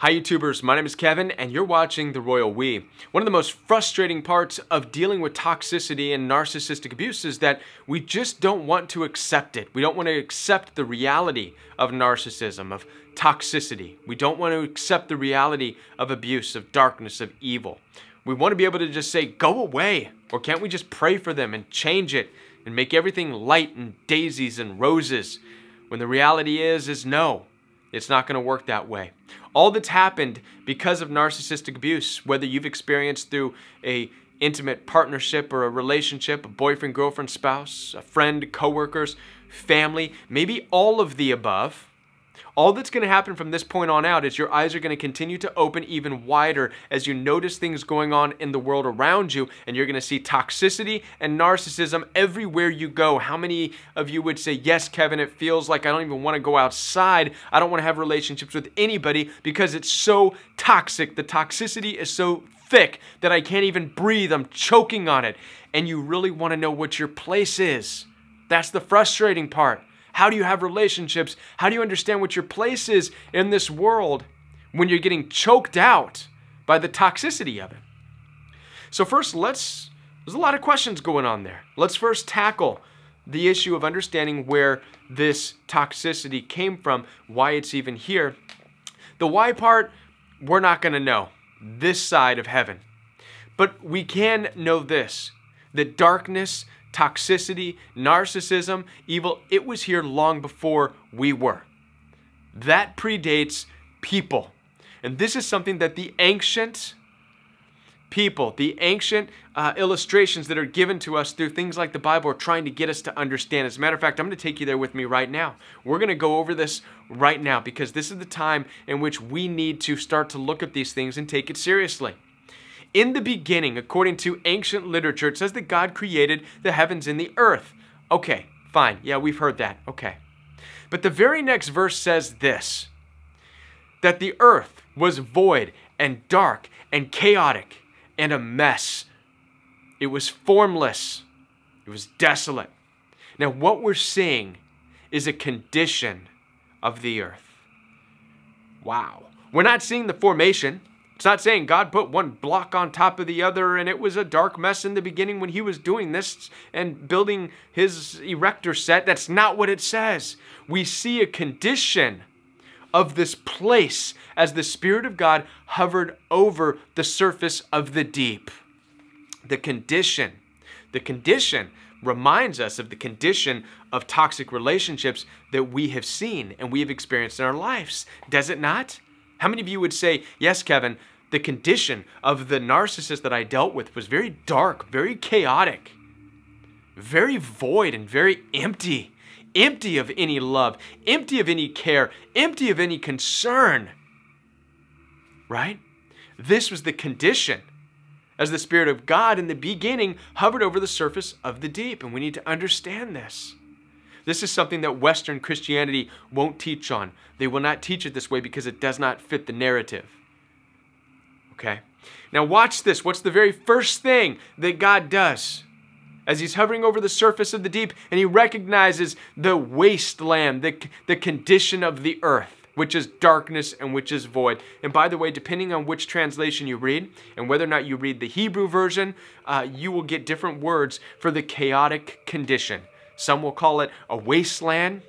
Hi YouTubers, my name is Kevin and you're watching The Royal We. One of the most frustrating parts of dealing with toxicity and narcissistic abuse is that we just don't want to accept it. We don't want to accept the reality of narcissism, of toxicity. We don't want to accept the reality of abuse, of darkness, of evil. We want to be able to just say, go away. Or can't we just pray for them and change it and make everything light and daisies and roses? When the reality is no. It's not going to work that way. All that's happened because of narcissistic abuse, whether you've experienced through a intimate partnership or a relationship, a boyfriend, girlfriend, spouse, a friend, coworkers, family, maybe all of the above, all that's going to happen from this point on out is your eyes are going to continue to open even wider as you notice things going on in the world around you, and you're going to see toxicity and narcissism everywhere you go. How many of you would say, yes, Kevin, it feels like I don't even want to go outside. I don't want to have relationships with anybody because it's so toxic. The toxicity is so thick that I can't even breathe. I'm choking on it. And you really want to know what your place is. That's the frustrating part. How do you have relationships? How do you understand what your place is in this world when you're getting choked out by the toxicity of it? So first, there's a lot of questions going on there. Let's first tackle the issue of understanding where this toxicity came from, why it's even here. The why part, we're not going to know this side of heaven. But we can know this, that darkness, toxicity, narcissism, evil, it was here long before we were. That predates people. And this is something that the ancient people, the ancient illustrations that are given to us through things like the Bible are trying to get us to understand. As a matter of fact, I'm going to take you there with me right now. We're going to go over this right now because this is the time in which we need to start to look at these things and take it seriously. In the beginning, according to ancient literature, it says that God created the heavens and the earth. Okay, fine. Yeah, we've heard that. Okay. But the very next verse says this, that the earth was void and dark and chaotic and a mess. It was formless. It was desolate. Now, what we're seeing is a condition of the earth. Wow. We're not seeing the formation. It's not saying God put one block on top of the other and it was a dark mess in the beginning when he was doing this and building his erector set. That's not what it says. We see a condition of this place as the Spirit of God hovered over the surface of the deep. The condition reminds us of the condition of toxic relationships that we have seen and we have experienced in our lives. Does it not? How many of you would say, yes, Kevin, the condition of the narcissist that I dealt with was very dark, very chaotic, very void and very empty, empty of any love, empty of any care, empty of any concern, right? This was the condition as the Spirit of God in the beginning hovered over the surface of the deep, and we need to understand this. This is something that Western Christianity won't teach on. They will not teach it this way because it does not fit the narrative. Okay? Now watch this. What's the very first thing that God does? As he's hovering over the surface of the deep and he recognizes the wasteland, the condition of the earth, which is darkness and which is void. And by the way, depending on which translation you read and whether or not you read the Hebrew version, you will get different words for the chaotic condition. Some will call it a wasteland,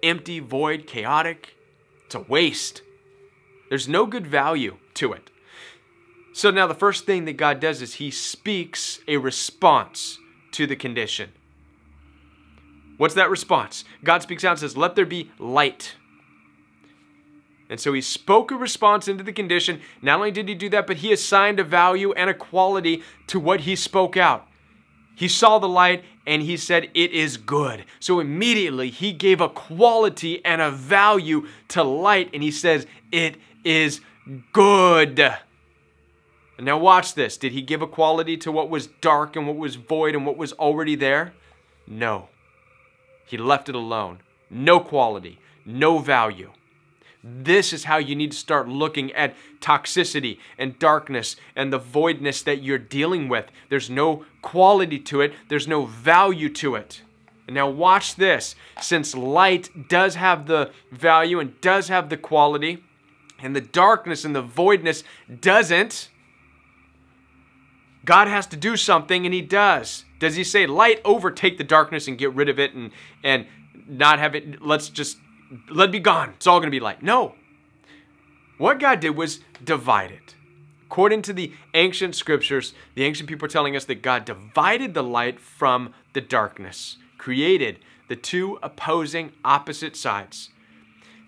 empty, void, chaotic. It's a waste. There's no good value to it. So now the first thing that God does is he speaks a response to the condition. What's that response? God speaks out and says, let there be light. And so he spoke a response into the condition. Not only did he do that, but he assigned a value and a quality to what he spoke out. He saw the light and he said, it is good. So immediately he gave a quality and a value to light and he says, it is good. And now watch this. Did he give a quality to what was dark and what was void and what was already there? No. He left it alone. No quality, no value. This is how you need to start looking at toxicity and darkness and the voidness that you're dealing with. There's no quality to it. There's no value to it. And now watch this. Since light does have the value and does have the quality, and the darkness and the voidness doesn't, God has to do something, and he does. Does he say, light, overtake the darkness and get rid of it and not have it, let it be gone. It's all going to be light. No. What God did was divide it. According to the ancient scriptures, the ancient people are telling us that God divided the light from the darkness, created the two opposing opposite sides,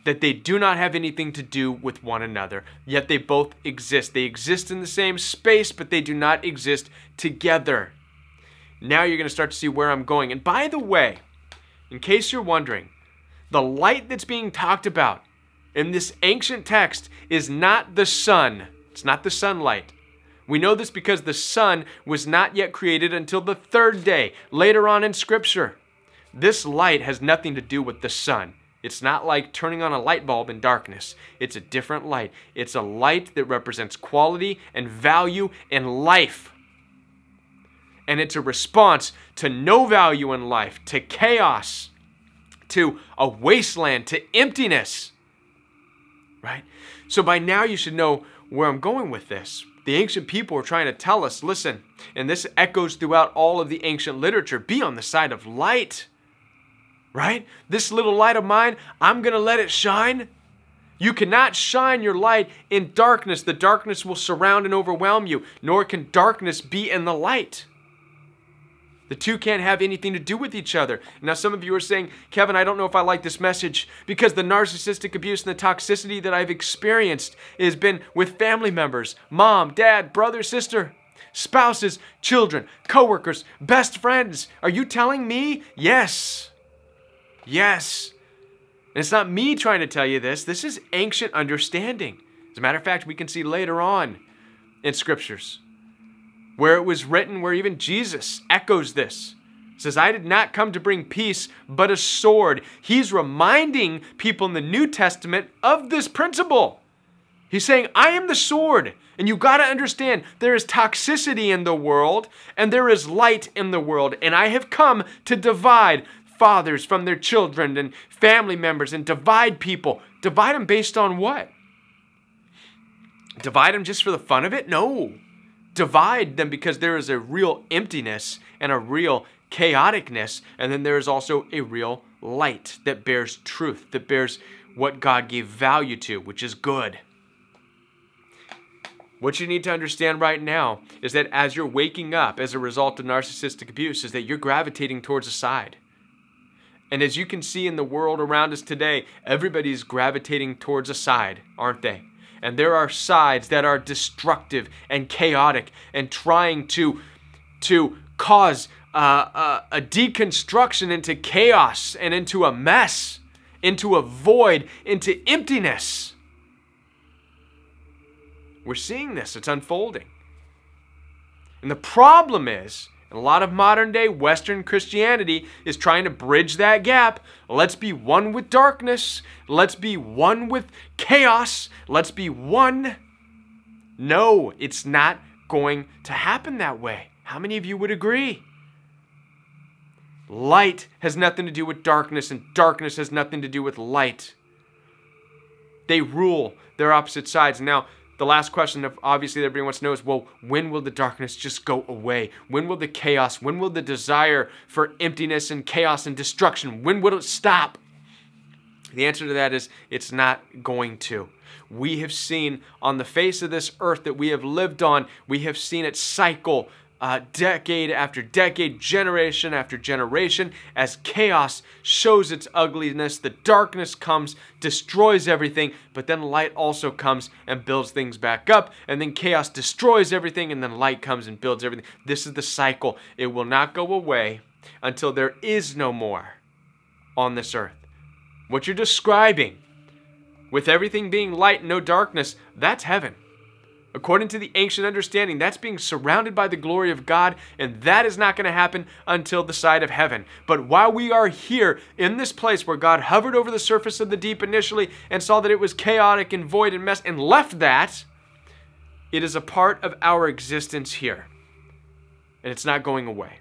that they do not have anything to do with one another, yet they both exist. They exist in the same space, but they do not exist together. Now you're going to start to see where I'm going. And by the way, in case you're wondering, the light that's being talked about in this ancient text is not the sun. It's not the sunlight. We know this because the sun was not yet created until the third day, later on in Scripture. This light has nothing to do with the sun. It's not like turning on a light bulb in darkness. It's a different light. It's a light that represents quality and value and life. And it's a response to no value in life, to chaos, to a wasteland, to emptiness. Right? So by now you should know where I'm going with this. The ancient people are trying to tell us, listen, and this echoes throughout all of the ancient literature, be on the side of light. Right? This little light of mine, I'm going to let it shine. You cannot shine your light in darkness. The darkness will surround and overwhelm you, nor can darkness be in the light. The two can't have anything to do with each other. Now, some of you are saying, Kevin, I don't know if I like this message because the narcissistic abuse and the toxicity that I've experienced has been with family members, mom, dad, brother, sister, spouses, children, coworkers, best friends. Are you telling me? Yes. Yes. And it's not me trying to tell you this. This is ancient understanding. As a matter of fact, we can see later on in scriptures where it was written, where even Jesus echoes this. It says, I did not come to bring peace, but a sword. He's reminding people in the New Testament of this principle. He's saying, I am the sword. And you got to understand, there is toxicity in the world, and there is light in the world. And I have come to divide fathers from their children and family members and divide people. Divide them based on what? Divide them just for the fun of it? No. Divide them because there is a real emptiness and a real chaoticness, and then there is also a real light that bears truth, that bears what God gave value to, which is good. What you need to understand right now is that as you're waking up as a result of narcissistic abuse, is that you're gravitating towards a side. And as you can see in the world around us today, everybody's gravitating towards a side, aren't they? And there are sides that are destructive and chaotic and trying to cause a deconstruction into chaos and into a mess, into a void, into emptiness. We're seeing this. It's unfolding. And the problem is, a lot of modern day Western Christianity is trying to bridge that gap. Let's be one with darkness. Let's be one with chaos. Let's be one. No, it's not going to happen that way. How many of you would agree? Light has nothing to do with darkness, and darkness has nothing to do with light. They rule their opposite sides. Now, the last question, obviously, that everybody wants to know is, well, when will the darkness just go away? When will the chaos, when will the desire for emptiness and chaos and destruction, when will it stop? The answer to that is, it's not going to. We have seen on the face of this earth that we have lived on, we have seen it cycle decade after decade, generation after generation, as chaos shows its ugliness. The darkness comes, destroys everything, but then light also comes and builds things back up, and then chaos destroys everything, and then light comes and builds everything. This is the cycle. It will not go away until there is no more on this earth. What you're describing, with everything being light and no darkness, that's heaven. According to the ancient understanding, that's being surrounded by the glory of God, and that is not going to happen until the side of heaven. But while we are here in this place where God hovered over the surface of the deep initially and saw that it was chaotic and void and mess and left that, it is a part of our existence here. And it's not going away.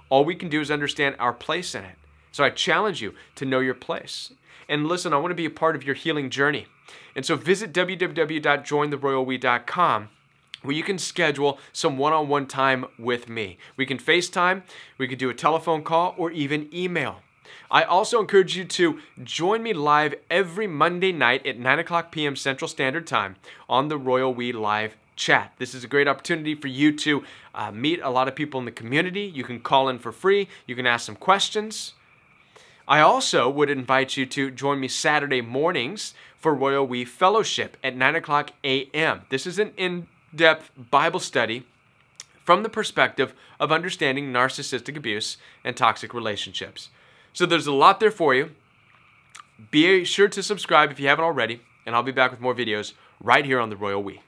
All we can do is understand our place in it. So I challenge you to know your place. And listen, I want to be a part of your healing journey. And so visit www.jointheroyalwe.com where you can schedule some one-on-one time with me. We can FaceTime, we can do a telephone call, or even email. I also encourage you to join me live every Monday night at 9 o'clock p.m. Central Standard Time on the Royal We Live chat. This is a great opportunity for you to meet a lot of people in the community. You can call in for free. You can ask some questions. I also would invite you to join me Saturday mornings for Royal We Fellowship at 9 o'clock a.m. This is an in-depth Bible study from the perspective of understanding narcissistic abuse and toxic relationships. So there's a lot there for you. Be sure to subscribe if you haven't already, and I'll be back with more videos right here on the Royal We.